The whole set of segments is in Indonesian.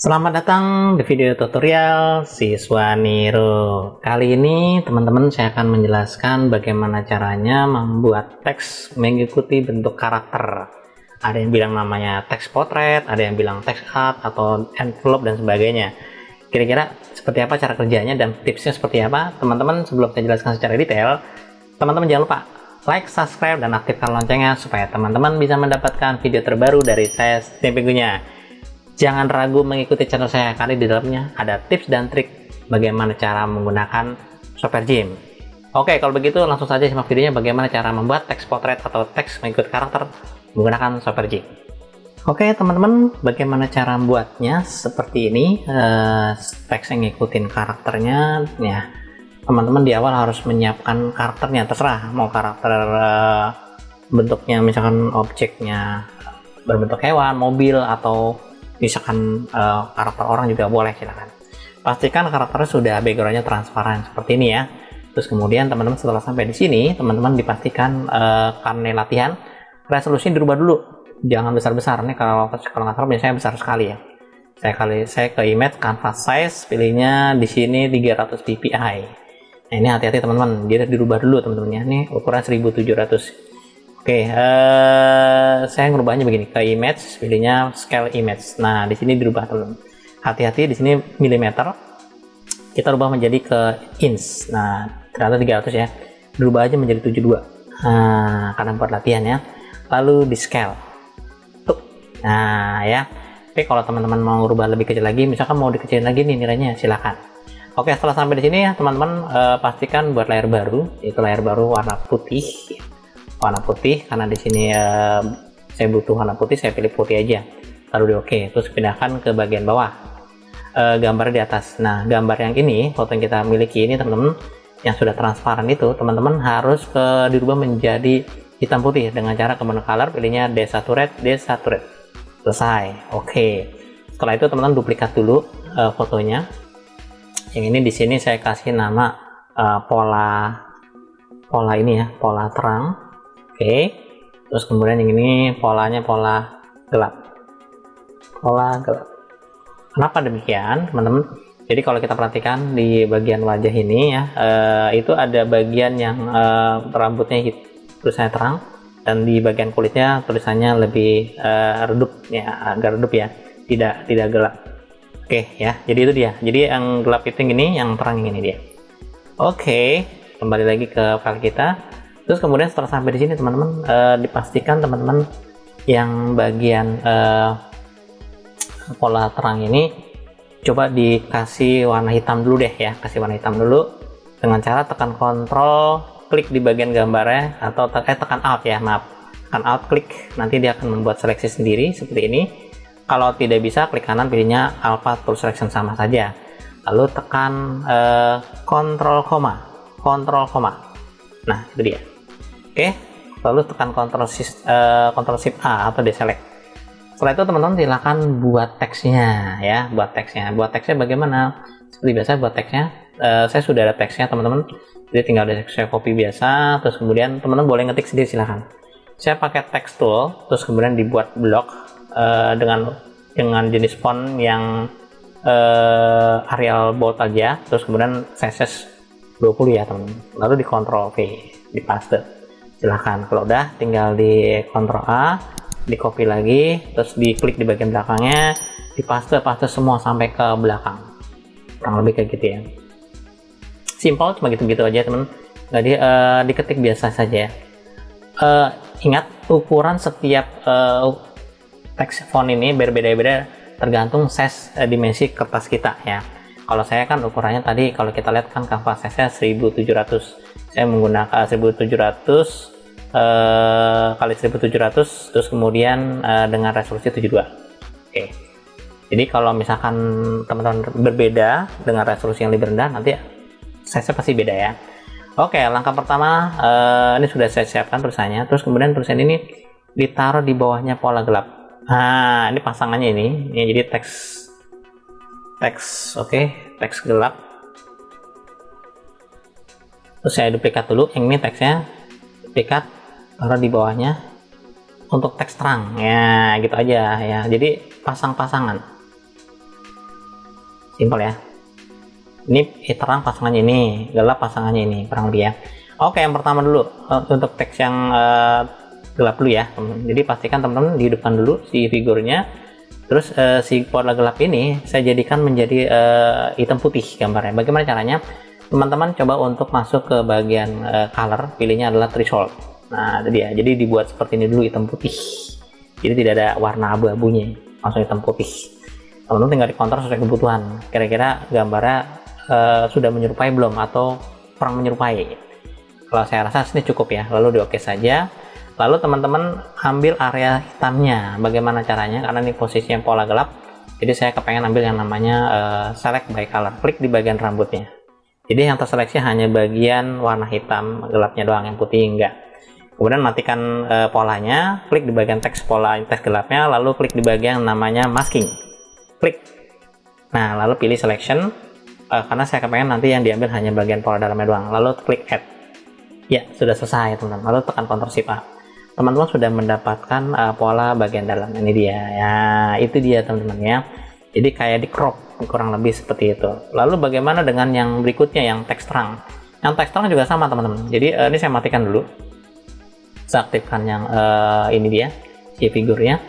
Selamat datang di video tutorial Siswa Niro. Kali ini teman-teman saya akan menjelaskan bagaimana caranya membuat teks mengikuti bentuk karakter. Ada yang bilang namanya teks potret, ada yang bilang teks art atau envelope dan sebagainya. Kira-kira seperti apa cara kerjanya dan tipsnya seperti apa? Teman-teman, sebelum saya jelaskan secara detail, teman-teman jangan lupa like, subscribe, dan aktifkan loncengnya supaya teman-teman bisa mendapatkan video terbaru dari saya setiap minggunya. Jangan ragu mengikuti channel saya karena di dalamnya ada tips dan trik bagaimana cara menggunakan software GIMP. Oke, kalau begitu langsung saja simak videonya bagaimana cara membuat teks potret atau teks mengikuti karakter menggunakan software GIMP. Oke teman-teman, bagaimana cara membuatnya? Seperti ini, teks yang ngikutin karakternya. Ya, teman-teman di awal harus menyiapkan karakternya, terserah mau karakter bentuknya misalkan objeknya berbentuk hewan, mobil, atau misalkan karakter orang juga boleh, silakan. Pastikan karakternya sudah backgroundnya transparan seperti ini ya. Terus kemudian teman-teman setelah sampai di sini, teman-teman dipastikan karena latihan resolusinya dirubah dulu, jangan besar-besar. Nih kalau nggak salah biasanya besar sekali ya. Saya ke image canvas size, pilihnya di sini 300 ppi. Nah, ini hati-hati teman-teman, dia dirubah dulu teman-teman ya. Ini ukuran 1700. Oke, saya ngerubahnya begini, ke image, pilihnya scale image. Nah, di sini dirubah teman. Hati-hati di sini milimeter. Kita rubah menjadi ke inch. Nah, ternyata 300 ya. Dirubah aja menjadi 72. Nah, karena buat latihan ya. Lalu di scale. Tuh. Nah, ya. Tapi kalau teman-teman mau rubah lebih kecil lagi, misalkan mau dikecilin lagi nih nilainya, silakan. Oke, setelah sampai di sini ya, teman-teman pastikan buat layar baru, yaitu layar baru warna putih. Warna putih, karena di sini saya butuh warna putih, saya pilih putih aja. Lalu di oke, terus pindahkan ke bagian bawah, gambar di atas. Nah, gambar yang ini, foto yang kita miliki ini teman-teman, yang sudah transparan itu, teman-teman harus dirubah menjadi hitam putih dengan cara ke menu color, pilihnya desaturate. Selesai. Oke. Setelah itu teman-teman duplikat dulu fotonya. Yang ini di sini saya kasih nama pola ini ya, pola terang. Oke, terus kemudian yang ini polanya pola gelap. Kenapa demikian, teman-teman? Jadi kalau kita perhatikan di bagian wajah ini ya, itu ada bagian yang rambutnya tulisannya terang, dan di bagian kulitnya tulisannya lebih redup ya, agak redup ya, tidak gelap. Oke ya, jadi itu dia. Jadi yang gelap itu yang ini, yang terang yang ini dia. Oke, kembali lagi ke file kita. Terus kemudian setelah sampai di sini teman-teman, dipastikan teman-teman yang bagian pola terang ini coba dikasih warna hitam dulu deh ya, kasih warna hitam dulu dengan cara tekan kontrol, klik di bagian gambarnya, atau tekan alt ya, maaf, tekan alt, klik, nanti dia akan membuat seleksi sendiri seperti ini. Kalau tidak bisa, klik kanan, pilihnya alpha tool selection sama saja, lalu tekan kontrol koma. Nah, itu dia. Oke, lalu tekan Ctrl Shift A atau deselect. Setelah itu teman-teman silahkan buat teksnya ya, buat teksnya bagaimana? Seperti biasa buat teksnya, saya sudah ada teksnya teman-teman, jadi tinggal saya copy biasa, terus kemudian teman-teman boleh ngetik sendiri silahkan. Saya pakai text tool, terus kemudian dibuat blok dengan jenis font yang Arial bold aja, terus kemudian size 20 ya teman-teman. Lalu di Ctrl V, di paste. Silahkan, kalau udah tinggal di Ctrl A, di copy lagi, terus diklik di bagian belakangnya, di paste semua sampai ke belakang, kurang lebih kayak gitu ya. Simple, cuma gitu-gitu aja teman. Jadi diketik biasa saja. Ingat, ukuran setiap teks font ini berbeda-beda tergantung size dimensi kertas kita ya. Kalau saya kan ukurannya tadi, kalau kita lihat kan kanvas size-nya 1700. Saya menggunakan 1700 kali 1700, terus kemudian dengan resolusi 72. Oke. Jadi kalau misalkan teman-teman berbeda dengan resolusi yang lebih rendah, nanti size-nya pasti beda ya. Oke, langkah pertama ini sudah saya siapkan tulisannya, terus kemudian tulisan ini ditaruh di bawahnya pola gelap. Nah, ini pasangannya ini jadi teks, oke, teks gelap. Terus saya duplikat dulu, yang ini teksnya, duplikat, taruh di bawahnya untuk teks terang ya, gitu aja ya. Jadi pasang-pasangan. Simpel ya. Ini terang pasangannya ini, gelap pasangannya ini, kurang lebih ya. Oke, yang pertama dulu untuk teks yang gelap dulu ya, teman-teman. Jadi pastikan teman-teman dihidupkan dulu si figurnya. Terus si pola gelap ini saya jadikan menjadi hitam putih gambarnya. Bagaimana caranya? Teman-teman coba untuk masuk ke bagian color, pilihnya adalah threshold. Nah, itu dia. Jadi dibuat seperti ini dulu, hitam putih. Jadi tidak ada warna abu-abunya, langsung hitam putih. Teman-teman tinggal dikontrol sesuai kebutuhan. Kira-kira gambarnya sudah menyerupai belum atau kurang menyerupai. Kalau saya rasa ini cukup ya. Lalu di oke saja. Lalu teman-teman ambil area hitamnya. Bagaimana caranya? Karena ini posisinya pola gelap, jadi saya kepengen ambil yang namanya select by color. Klik di bagian rambutnya. Jadi yang terseleksi hanya bagian warna hitam gelapnya doang, yang putih enggak. Kemudian matikan polanya, klik di bagian teks pola teks gelapnya, lalu klik di bagian namanya masking. Klik. Nah, lalu pilih selection karena saya kepengen nanti yang diambil hanya bagian pola dalamnya doang. Lalu klik add. Ya, sudah selesai teman-teman. Lalu tekan Ctrl Shift A. Teman-teman sudah mendapatkan pola bagian dalam. Ini dia ya, itu dia teman-teman ya. Jadi kayak di crop kurang lebih seperti itu. Lalu bagaimana dengan yang berikutnya, yang teks terang? Yang teks terang juga sama teman-teman. Jadi ini saya matikan dulu. Saya aktifkan yang ini dia si figurnya.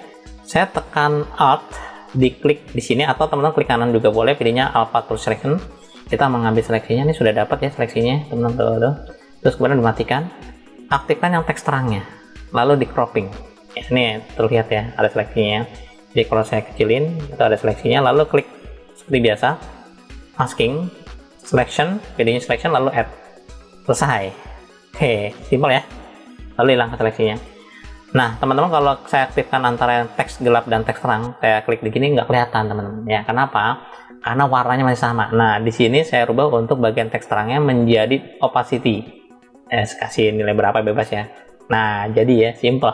Saya tekan Alt, diklik di sini atau teman-teman klik kanan juga boleh. Pilihnya Alpha Tool Selection. Kita mengambil seleksinya. Ini sudah dapat ya seleksinya teman-teman. Terus kemudian dimatikan. Aktifkan yang teks terangnya. Lalu di cropping ya, ini terlihat ya ada seleksinya. Jadi kalau saya kecilin itu ada seleksinya, lalu klik seperti biasa masking, selection, pilihnya selection, lalu add. Selesai. Oke, simpel ya. Lalu hilang seleksinya. Nah teman-teman, kalau saya aktifkan antara teks gelap dan teks terang, saya klik di sini nggak kelihatan teman-teman ya. Kenapa? Karena warnanya masih sama. Nah di sini saya rubah untuk bagian teks terangnya menjadi opacity. Kasih nilai berapa bebas ya. Nah, jadi ya, simple.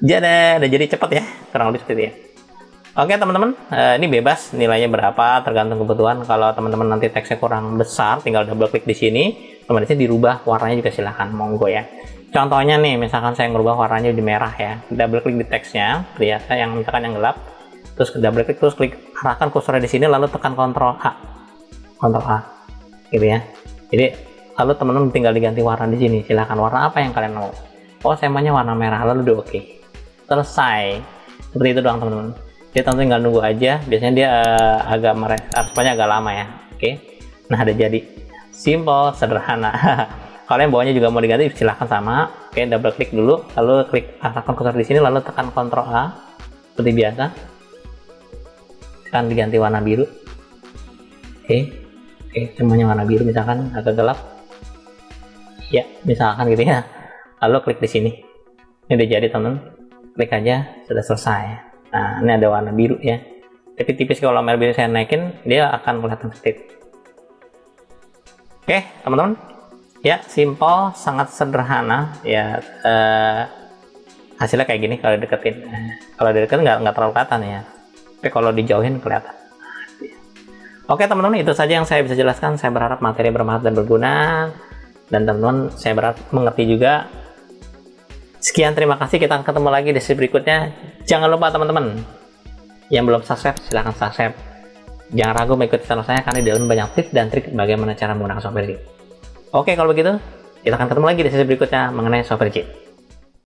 Jadi cepat ya, kurang lebih seperti itu. Oke teman-teman, ini bebas nilainya berapa, tergantung kebutuhan. Kalau teman-teman nanti teksnya kurang besar, tinggal double klik di sini, otomatisnya dirubah warnanya juga silahkan, monggo ya. Contohnya nih, misalkan saya ngerubah warnanya di merah ya, double klik di teksnya, lihat yang misalkan yang gelap, terus double klik, terus klik arahkan kursornya di sini, lalu tekan Ctrl A, gitu ya. Jadi lalu teman-teman tinggal diganti warna di sini. Silahkan warna apa yang kalian mau. Oh, saya maunya warna merah. Lalu di oke. Selesai. Seperti itu doang teman-teman. Jadi teman-teman tinggal nunggu aja. Biasanya dia agak agak lama ya. Oke. Nah, ada jadi. Simple, sederhana. Kalau yang bawahnya juga mau diganti, silahkan sama. Oke, double klik dulu. Lalu klik arahkan kursor di sini. Lalu tekan Ctrl A. Seperti biasa. Akan diganti warna biru. Oke, semuanya warna biru, misalkan agak gelap. Ya, misalkan gitu ya. Lalu klik di sini. Ini udah jadi teman. Klik aja, sudah selesai. Nah, ini ada warna biru ya. Tapi tipis kalau merah biru saya naikin, dia akan kelihatan sedikit. Oke, teman-teman. Ya, simple, sangat sederhana. Ya, hasilnya kayak gini kalau deketin. Kalau deketin nggak terlalu kelihatan ya. Tapi kalau dijauhin kelihatan. Oke teman-teman, itu saja yang saya bisa jelaskan. Saya berharap materi bermanfaat dan berguna. Dan teman-teman, saya berharap mengerti juga. Sekian, terima kasih. Kita akan ketemu lagi di sesi berikutnya. Jangan lupa teman-teman, yang belum subscribe, silahkan subscribe. Jangan ragu mengikuti channel saya, karena di dalam banyak tips dan trik bagaimana cara menggunakan software Jit. Oke, kalau begitu, kita akan ketemu lagi di sesi berikutnya mengenai software Jit.